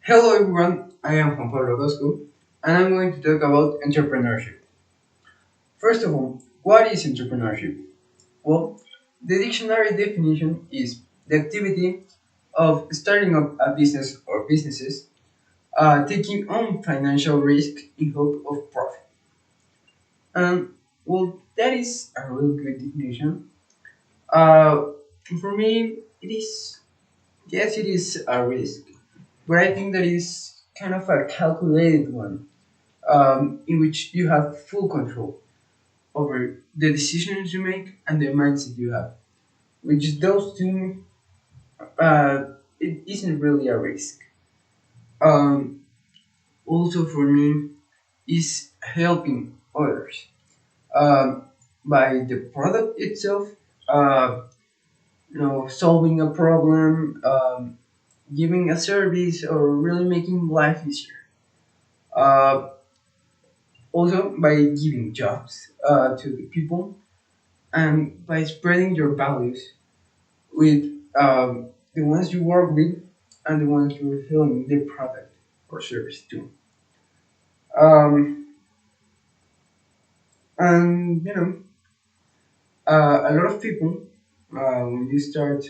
Hello everyone, I am Juan Pablo, and I'm going to talk about entrepreneurship. First of all, what is entrepreneurship? Well, the dictionary definition is the activity of starting up a business or businesses, taking on financial risk in hope of profit. And that is a really good definition. Uh, for me, it is yes, it is a risk, but I think that is kind of a calculated one in which you have full control over the decisions you make and the mindset you have. Which those two, it isn't really a risk. Um, Also, for me, is helping others by the product itself. Uh, Solving a problem, giving a service, or really making life easier. Uh, Also, by giving jobs to the people and by spreading your values with the ones you work with and the ones you're selling the product or service to. Um, and a lot of people, when you start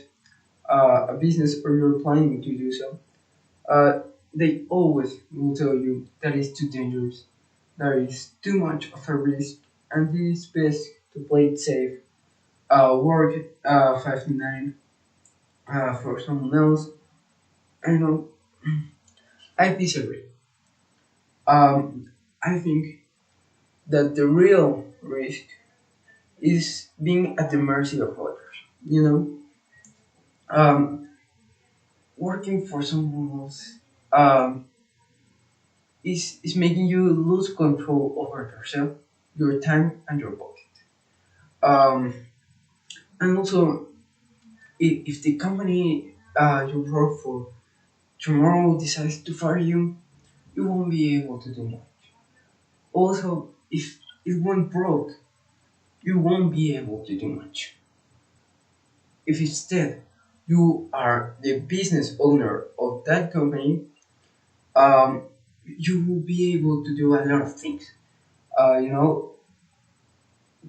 a business or you're planning to do so, uh, they always will tell you that it's too dangerous, that is too much of a risk, and it is best to play it safe, work 5 to 9 for someone else. I know I disagree. I think that the real risk is being at the mercy of others. You know, working for someone else is making you lose control over yourself, your time, and your pocket. Um, and also, if the company you work for tomorrow decides to fire you, you won't be able to do much. Also, if it went broke, you won't be able to do much. If instead you are the business owner of that company, um, you will be able to do a lot of things. You know,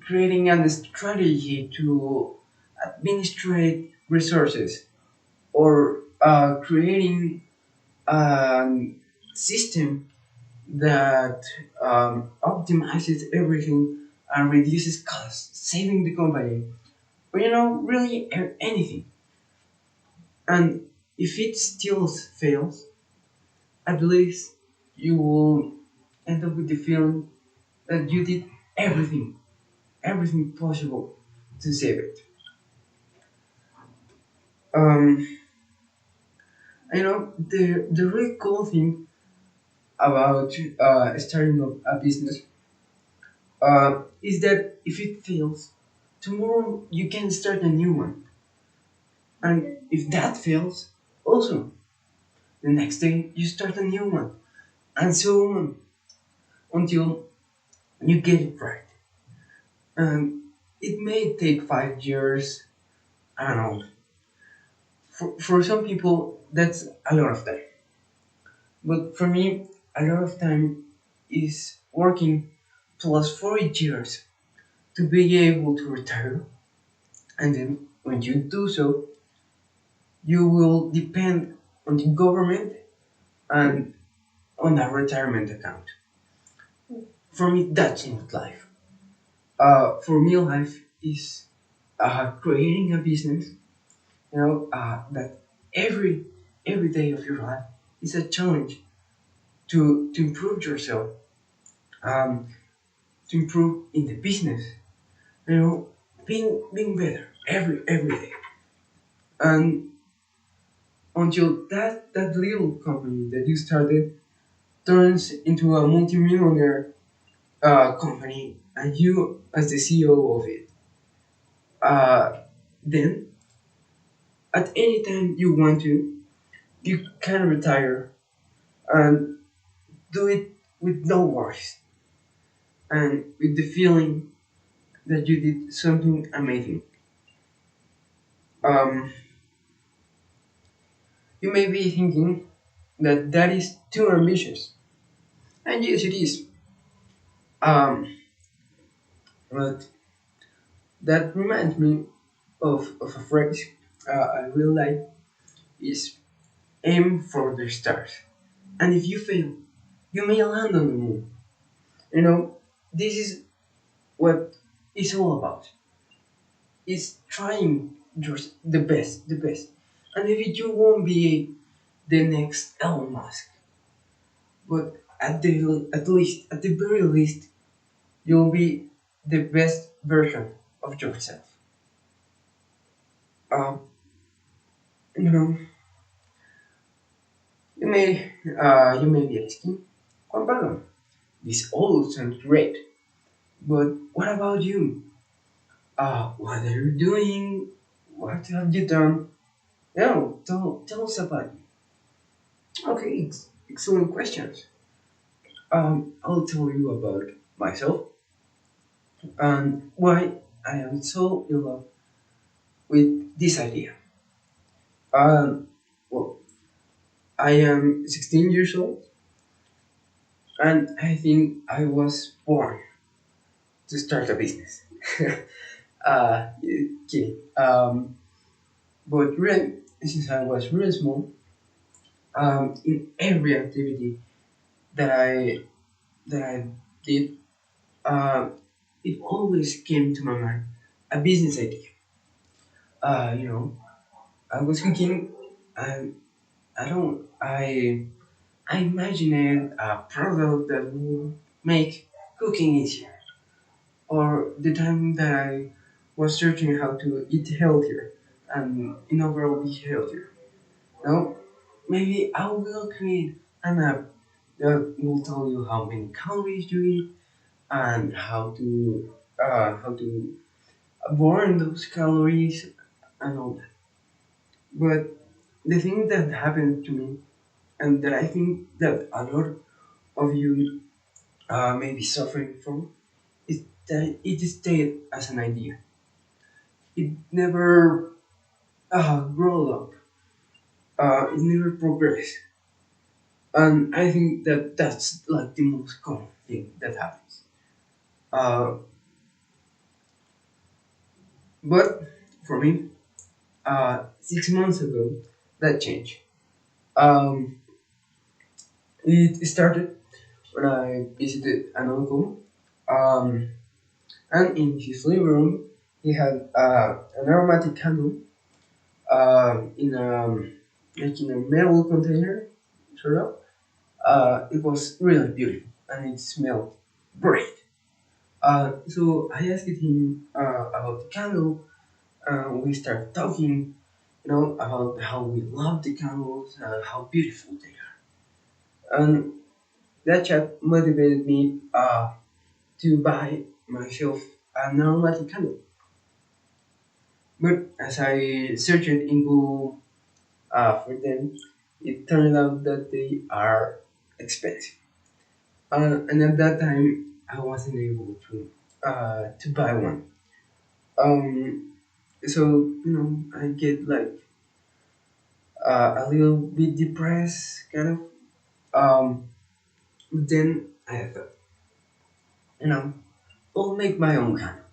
creating a strategy to administrate resources or creating a system that optimizes everything and reduces costs, saving the company. Or really anything. And if it still fails, I believe you will end up with the feeling that you did everything, everything possible to save it. Um, the really cool thing about starting up a business is that if it fails, tomorrow you can start a new one. And if that fails, also the next day you start a new one, and so on until you get it right. And it may take 5 years. I don't know. For some people, that's a lot of time. But for me, a lot of time is working plus 4 years to be able to retire. And then when you do so, you will depend on the government and on a retirement account. For me, that's not life. For me, life is creating a business. That every every day of your life is a challenge to improve yourself, um, to improve in the business. You know, being better every day, and until that little company that you started turns into a multimillionaire company, and you as the CEO of it, uh, then at any time you want to, you can retire and do it with no worries and with the feeling that you did something amazing. Um, you may be thinking, that is too ambitious. And yes, it is. Um, but that reminds me of a phrase I really like is aim for the stars. And if you fail, you may land on the moon. You know, this is what it's all about. It's trying your, the best. And maybe you won't be the next Elon Musk, but at the very least, you'll be the best version of yourself. Um, you know, you may be asking, Juan Pablo, this all sounds great, but what about you? What are you doing? What have you done? No, tell us about you. Okay, excellent questions. I'll tell you about myself and why I am so in love with this idea. Um, well, I am 16 years old, and I think I was born to start a business. Okay. But really, since I was really small, in every activity that I did, uh, it always came to my mind a business idea. You know, I was cooking, and I imagined a product that would make cooking easier, or the time that I was searching how to eat healthier and in overall be healthier. Now, maybe I will create an app that will tell you how many calories you eat and how to burn those calories and all that. But the thing that happened to me, and that I think that a lot of you may be suffering from, is that it stayed as an idea. It never grew up. It never progressed. And I think that that's like the most common thing that happens. Uh, but for me, 6 months ago, that changed. Um, it started when I visited an uncle, um, and in his living room, he had an aromatic candle in a metal container, sort of. It was really beautiful and it smelled great. So I asked him about the candle. We started talking, about how we love the candles, how beautiful they are. And that chat motivated me to buy myself an aromatic candle. But as I searched in Google for them, it turned out that they are expensive. And at that time, I wasn't able to buy one. Um, so I get like a little bit depressed, kind of. Then I thought, you know, I'll make my own candle,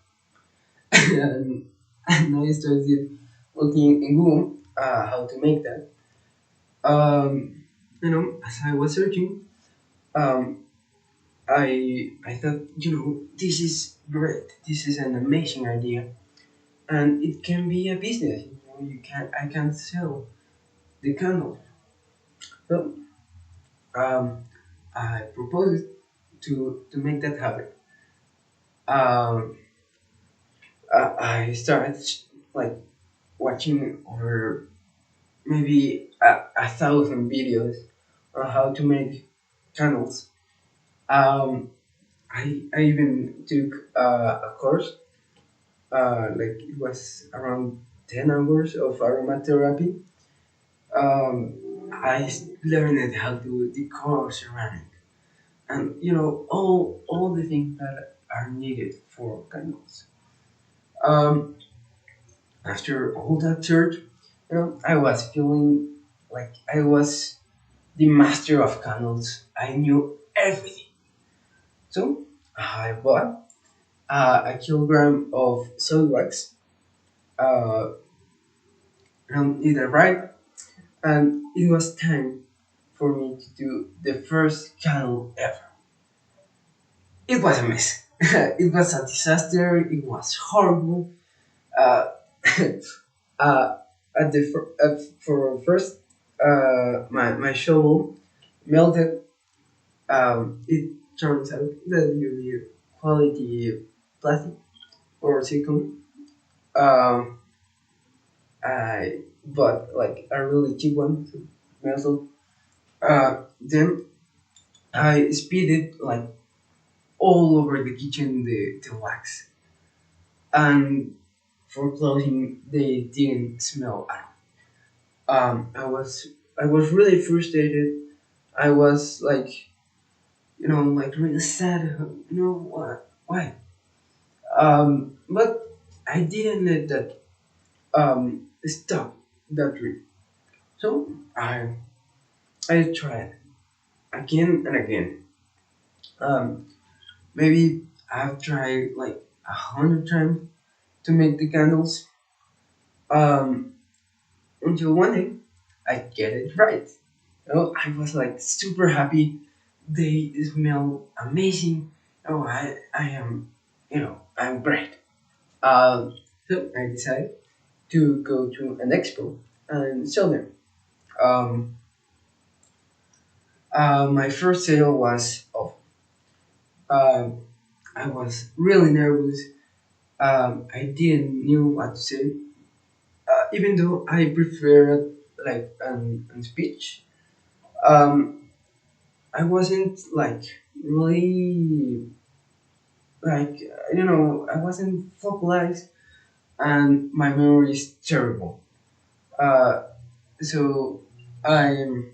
and I started looking in Google how to make that. As I was searching, um, I thought, this is great. This is an amazing idea, and it can be a business. I can sell the candle. So I proposed to make that happen. Um, I started like watching over maybe a thousand videos on how to make candles. Um, I even took a course, like it was around 10 hours of aromatherapy. Learned how to decor ceramic and all the things that are needed for candles. Um, After all that search, I was feeling like I was the master of candles. I knew everything. So I bought a kilogram of soy wax, uh, and it arrived, and it was time for me to do the first candle ever. It was a mess. It was a disaster. It was horrible. Uh, uh, for first, my shovel melted. It turns out that you need quality plastic or silicone. Um, I bought like a really cheap one, so metal. Then I speeded like all over the kitchen the wax, and for closing they didn't smell at all. I was really frustrated. I was like, like really sad. What? Why? But I didn't let that stop that dream. So I tried again and again. Um, Maybe I've tried like 100 times to make the candles. Um, until one day I get it right. I was like super happy. They smell amazing. I am, I'm great. So I decided to go to an expo and sell them. Um, my first sale was off. Um, I was really nervous. I didn't knew what to say, even though I preferred like an speech. Um, I wasn't like really like I wasn't focalized, and my memory is terrible. Uh, so I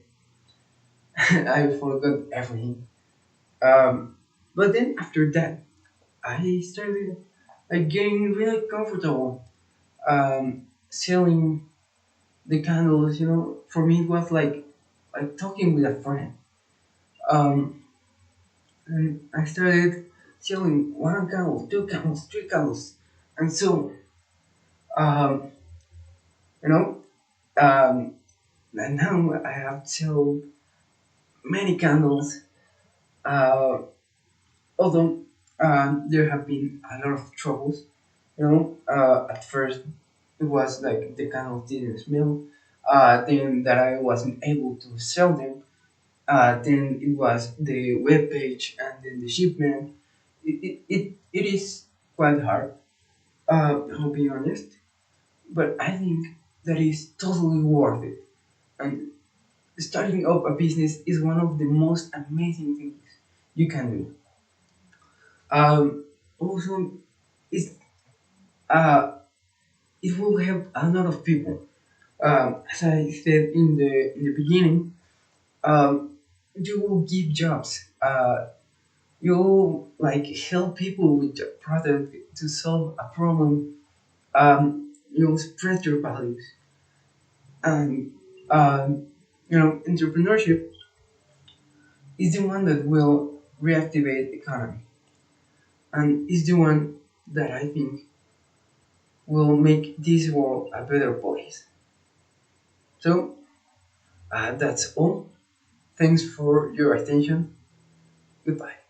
I forgot everything. But then after that, I started like getting really comfortable selling the candles. For me it was like talking with a friend. Um, and I started selling one candle, two candles, three candles, and so um, you know um, and now I have sold many candles. Uh, Although there have been a lot of troubles. At first it was like the candles didn't smell. Then that I wasn't able to sell them. Then it was the web page and then the shipment. It is quite hard. I'll be honest, but I think that is totally worth it. And starting up a business is one of the most amazing things you can do. Also, it's uh, it will help a lot of people. As I said in the beginning, you will give jobs. You'll like help people with your product to solve a problem. You'll spread your values, and entrepreneurship is the one that will reactivate the economy, and is the one that I think will make this world a better place. So that's all. Thanks for your attention. Goodbye.